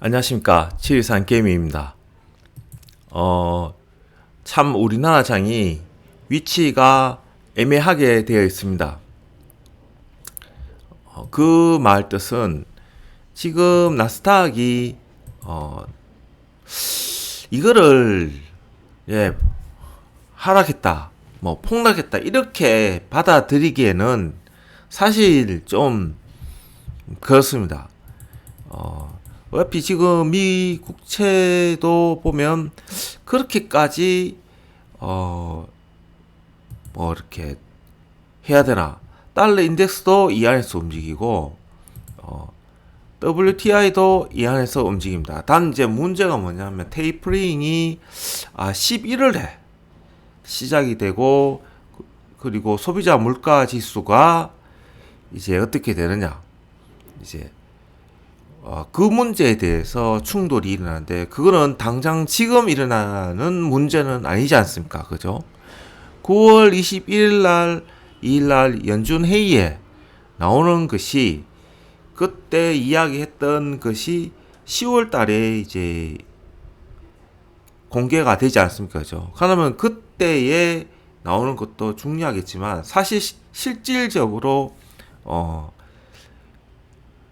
안녕하십니까. 713 게임입니다. 참 우리나라 장이 위치가 애매하게 되어 있습니다. 그 말 뜻은 지금 나스닥이 이거를 하락했다, 뭐 폭락했다 이렇게 받아들이기에는 사실 좀 그렇습니다. 어차피 지금 미 국채도 보면 그렇게까지 뭐 이렇게 해야 되나. 달러 인덱스도 이 안에서 움직이고 WTI도 이 안에서 움직입니다. 단 이제 문제가 뭐냐면 테이퍼링이 11월에 시작이 되고, 그리고 소비자 물가 지수가 이제 어떻게 되느냐, 이제 그 문제에 대해서 충돌이 일어나는데, 그거는 당장 지금 일어나는 문제는 아니지 않습니까? 그죠? 9월 21일 날, 2일 날 연준 회의에 나오는 것이, 그때 이야기했던 것이 10월 달에 이제 공개가 되지 않습니까? 그죠? 그러면 그때에 나오는 것도 중요하겠지만, 사실 실질적으로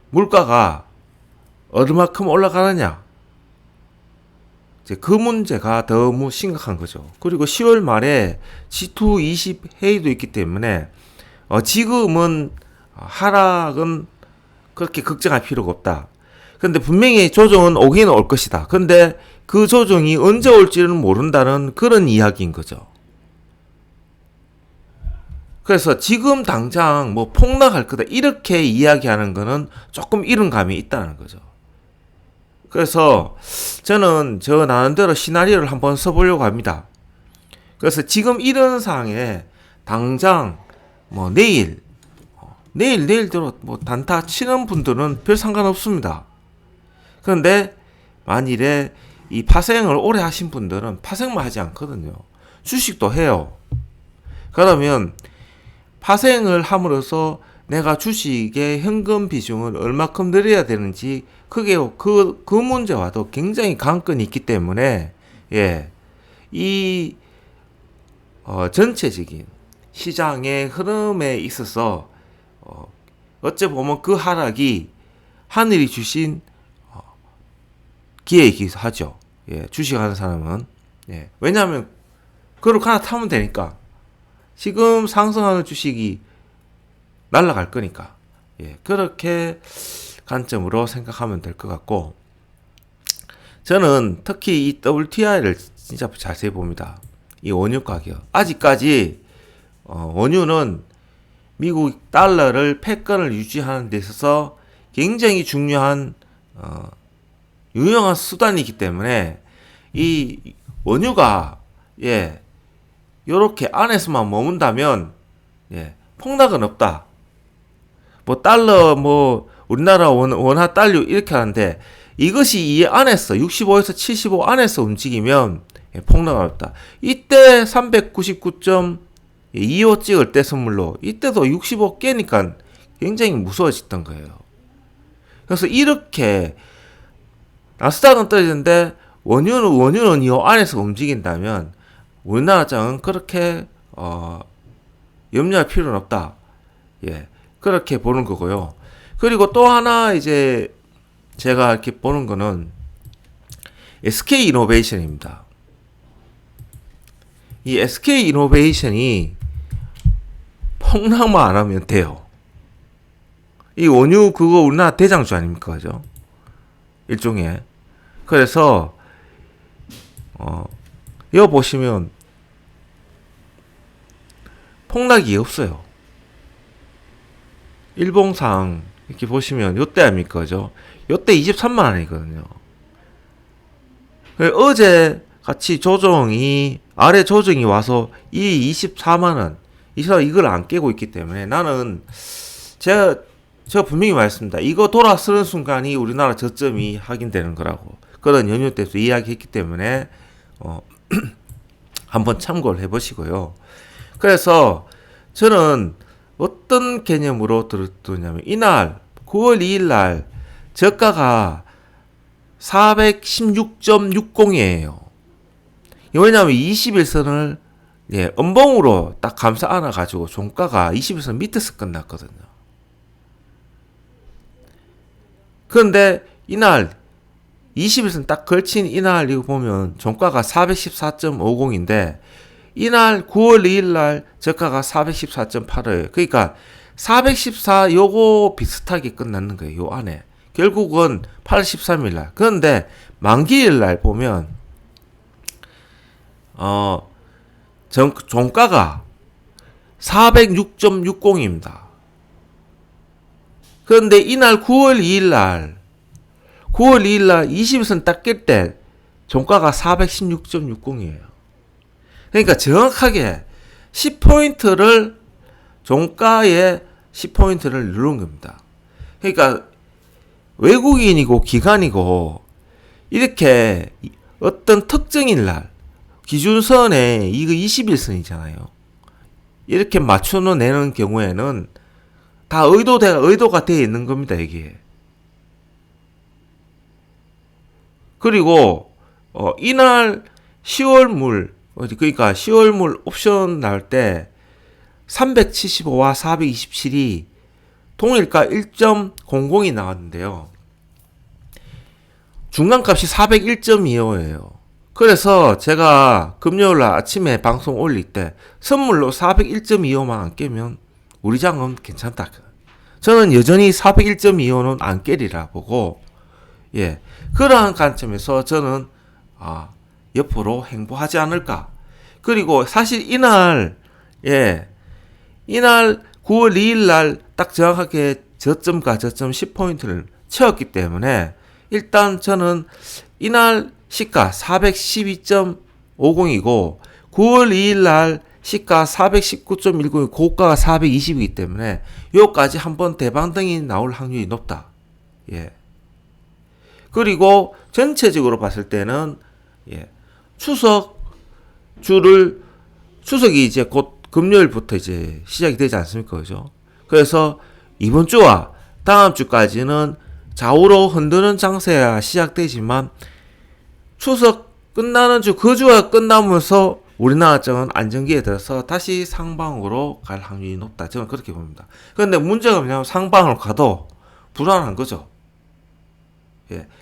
물가가 얼마큼 올라가느냐, 이제 그 문제가 너무 심각한 거죠. 그리고 10월 말에 G220 회의도 있기 때문에 지금은 하락은 그렇게 걱정할 필요가 없다. 근데 분명히 조정은 오기는 올 것이다. 근데 그 조정이 언제 올지는 모른다는 그런 이야기인 거죠. 그래서 지금 당장 뭐 폭락할 거다 이렇게 이야기하는 거는 조금 이른 감이 있다는 거죠. 그래서 저는 저 나름대로 시나리오를 한번 써보려고 합니다. 그래서 지금 이런 상황에 당장 뭐 내일 들어 뭐 단타 치는 분들은 별 상관없습니다. 그런데 만일에 이 파생을 오래 하신 분들은 파생만 하지 않거든요. 주식도 해요. 그러면 파생을 함으로써 내가 주식의 현금 비중을 얼마큼 늘려야 되는지, 그게 그 문제와도 굉장히 관건이 있기 때문에 이 전체적인 시장의 흐름에 있어서 어째 보면 그 하락이 하늘이 주신 기회이기도 하죠. 주식하는 사람은 왜냐하면 그걸 하나 타면 되니까. 지금 상승하는 주식이 날아갈 거니까. 그렇게 관점으로 생각하면 될 것 같고, 저는 특히 이 WTI를 진짜 자세히 봅니다. 이 원유 가격. 아직까지 원유는 미국 달러를 패권을 유지하는 데 있어서 굉장히 중요한 유용한 수단이기 때문에, 이 원유가 요렇게 안에서만 머문다면 폭락은 없다. 뭐 달러 뭐 우리나라 원화 달러 이렇게 하는데, 이것이 이 안에서 65에서 75 안에서 움직이면 폭락은 없다. 이때 399.25 찍을 때 선물로 이때도 65 깨니까 굉장히 무서워졌던 거예요. 그래서 이렇게 나스닥은 떨어지는데 원유는 이 안에서 움직인다면 우리나라 장은 그렇게 염려할 필요는 없다. 그렇게 보는 거고요. 그리고 또 하나 이제 제가 이렇게 보는 거는 SK 이노베이션입니다. 이 SK 이노베이션이 폭락만 안 하면 돼요. 이 원유 그거 우리나라 대장주 아닙니까? 그죠? 일종의. 그래서 여기 보시면 폭락이 없어요. 일봉상 이렇게 보시면 요때 아닙니까? 그죠? 요때 23만 원이거든요. 어제 같이 아래 조정이 와서 이 24만 원, 이걸 안 깨고 있기 때문에 나는 제가 분명히 말했습니다. 이거 돌아서는 순간이 우리나라 저점이 확인되는 거라고. 그런 연휴 때도 이야기했기 때문에 한번 참고를 해보시고요. 그래서 저는 어떤 개념으로 들었냐면, 이날 9월 2일 날 저가가 416.60이에요. 왜냐하면 21선을 음봉으로 딱 감싸 안아가지고 종가가 21선 밑에서 끝났거든요. 그런데 이날 21선 딱 걸친 이날 이거 보면 종가가 414.50인데 이날 9월 2일 날 저가가 414.85예요. 그러니까 414 요거 비슷하게 끝났는 거예요. 요 안에. 결국은 8월 13일 날. 그런데 만기일 날 보면 종가가 406.60입니다. 그런데 이날 9월 2일 날 20선 딱 낄 때 종가가 416.60이에요. 그러니까 정확하게 10포인트를 종가에 10포인트를 누른 겁니다. 그러니까 외국인이고 기관이고 이렇게 어떤 특정인 날 기준선에 이거 21선이잖아요. 이렇게 맞춰내는 경우에는 다 의도가 되어 있는 겁니다, 이게. 그리고 이날 10월물 그러니까 10월물 옵션 나올 때 375와 427이 동일가 1.00이 나왔는데요. 중간값이 401.25예요. 그래서 제가 금요일날 아침에 방송 올릴 때 선물로 401.25만 안 깨면 우리 장은 괜찮다. 저는 여전히 401.25는 안 깨리라 보고 그러한 관점에서 저는 옆으로 행보하지 않을까. 그리고 사실 이날 9월 2일 날 딱 정확하게 저점과 저점 10포인트를 채웠기 때문에 일단 저는 이날 시가 412.50이고 9월 2일 날 시가 419.10, 고가가 420이기 때문에 요까지 한번 대방등이 나올 확률이 높다. 그리고 전체적으로 봤을 때는 추석이 이제 곧 금요일부터 이제 시작이 되지 않습니까? 그죠? 그래서 이번 주와 다음 주까지는 좌우로 흔드는 장세가 시작되지만 추석 끝나는 주, 그 주가 끝나면서 우리나라 쪽은 안정기에 들어서 다시 상방으로 갈 확률이 높다. 저는 그렇게 봅니다. 그런데 문제가 뭐냐면 상방으로 가도 불안한 거죠.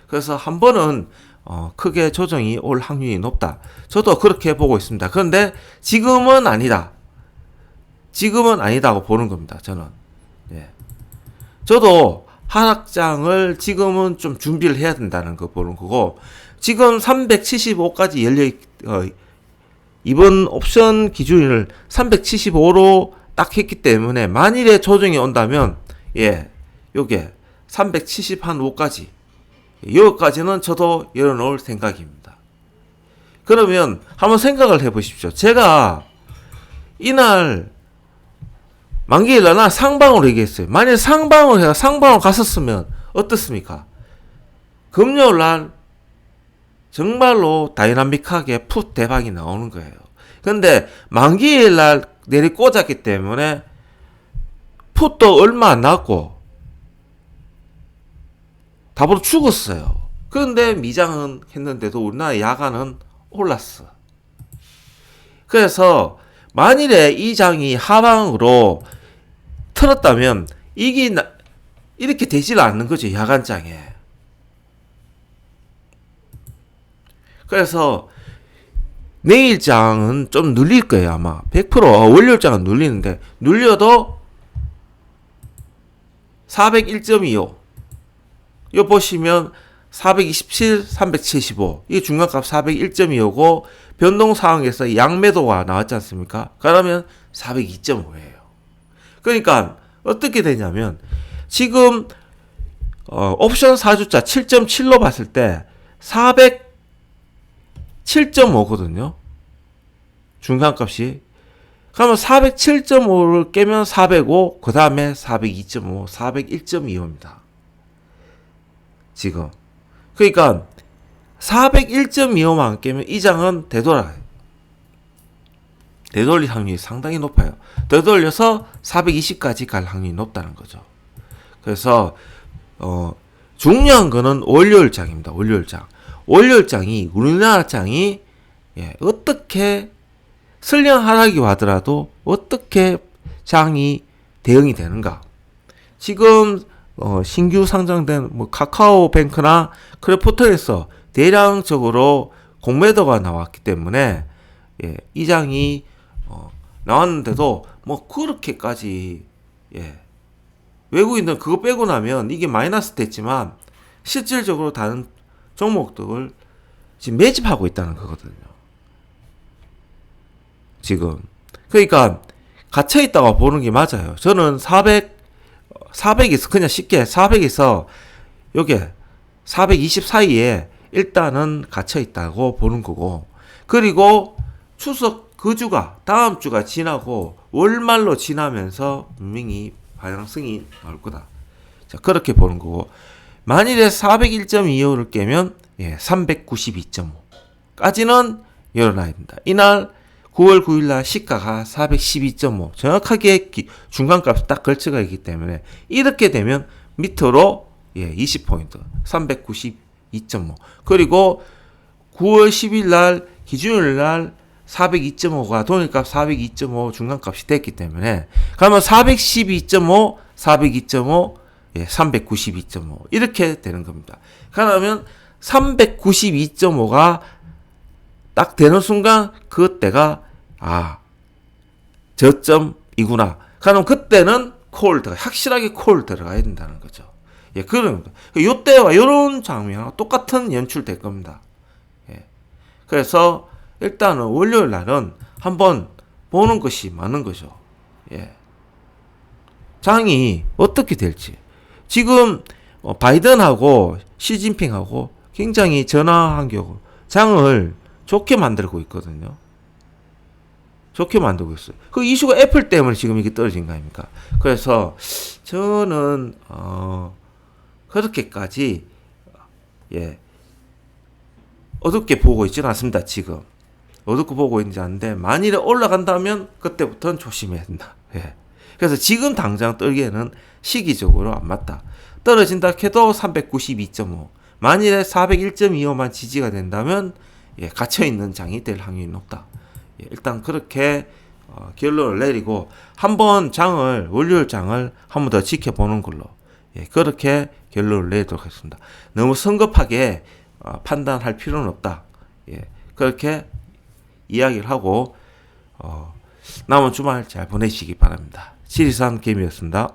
그래서 한 번은 크게 조정이 올 확률이 높다. 저도 그렇게 보고 있습니다. 그런데 지금은 아니다. 지금은 아니다고 보는 겁니다. 저는. 저도 하락장을 지금은 좀 준비를 해야 된다는 거 보는 거고, 지금 375까지 이번 옵션 기준을 375로 딱 했기 때문에 만일에 조정이 온다면 요게 375까지 여기까지는 저도 열어놓을 생각입니다. 그러면 한번 생각을 해보십시오. 제가 이날 만기일날 나 상방으로 얘기했어요. 만약 상방으로 갔었으면 어떻습니까? 금요일날 정말로 다이나믹하게 풋 대박이 나오는 거예요. 근데 만기일날 내리 꽂았기 때문에 풋도 얼마 안 났고 답으로 죽었어요. 그런데 미장은 했는데도 우리나라 야간은 올랐어. 그래서 만일에 이 장이 하방으로 틀었다면 이게 이렇게 되질 않는 거죠. 야간장에. 그래서 내일장은 좀 눌릴 거예요. 아마 100% 월요일장은 눌리는데 눌려도 401.25 이거 보시면 427, 375 이 중간값 401.25고 변동 상황에서 양매도가 나왔지 않습니까? 그러면 402.5예요. 그러니까 어떻게 되냐면 지금 옵션 4주자 7.7로 봤을 때 407.5거든요. 중간값이. 그러면 407.5를 깨면 405, 그 다음에 402.5, 401.25입니다. 지금. 그러니까 401.25만 깨면 이 장은 되돌아요. 되돌릴 확률이 상당히 높아요. 되돌려서 420까지 갈 확률이 높다는 거죠. 그래서 중요한 거는 월요일장입니다. 월요일장. 월요일장이 우리나라 장이 어떻게 설령 하락이 하더라도 어떻게 장이 대응이 되는가. 지금 신규 상장된 뭐 카카오뱅크나 크래프톤에서 대량적으로 공매도가 나왔기 때문에 이 장이 나왔는데도 뭐 그렇게까지 외국인들은 그거 빼고 나면 이게 마이너스 됐지만 실질적으로 다른 종목들을 지금 매집하고 있다는 거거든요. 지금 그러니까 갇혀 있다고 보는 게 맞아요. 저는 400에서 그냥 쉽게 400에서 요게 420 사이에 일단은 갇혀 있다고 보는 거고, 그리고 추석 그 주가 다음 주가 지나고 월말로 지나면서 분명히 반등성이 나올 거다. 자, 그렇게 보는 거고, 만일에 401.25를 깨면 392.5까지는 열어놔야 된다. 이날 9월 9일 날 시가가 412.5 정확하게 중간값이 딱 걸쳐가 있기 때문에 이렇게 되면 밑으로 20포인트 392.5 그리고 9월 10일 날 기준일 날 402.5가 동일값 402.5 중간값이 됐기 때문에 그러면 412.5 402.5 392.5 이렇게 되는 겁니다. 그러면 392.5가 딱 되는 순간 그때가 저점이구나. 그럼 그때는 확실하게 콜 들어가야 된다는 거죠. 그런 겁니다. 요때와 이런 장면하고 똑같은 연출될 겁니다. 그래서 일단은 월요일 날은 한번 보는 것이 맞는 거죠. 장이 어떻게 될지. 지금 바이든하고 시진핑하고 굉장히 전화한 경우 장을 좋게 만들고 있거든요. 좋게 만들고 있어요. 그 이슈가 애플 때문에 지금 이게 떨어진 거 아닙니까? 그래서 저는 그렇게까지 어둡게 보고 있지는 않습니다. 지금 어둡게 보고 있는지 아는데 만일에 올라간다면 그때부터는 조심해야 된다. 그래서 지금 당장 떨기에는 시기적으로 안 맞다. 떨어진다 해도 392.5 만일에 401.25만 지지가 된다면 갇혀있는 장이 될 확률이 높다. 일단 그렇게 결론을 내리고 한번 월요일 장을 한 번 더 지켜보는 걸로 그렇게 결론을 내도록 하겠습니다. 너무 성급하게 판단할 필요는 없다. 그렇게 이야기를 하고 남은 주말 잘 보내시기 바랍니다. 지리산 개미였습니다.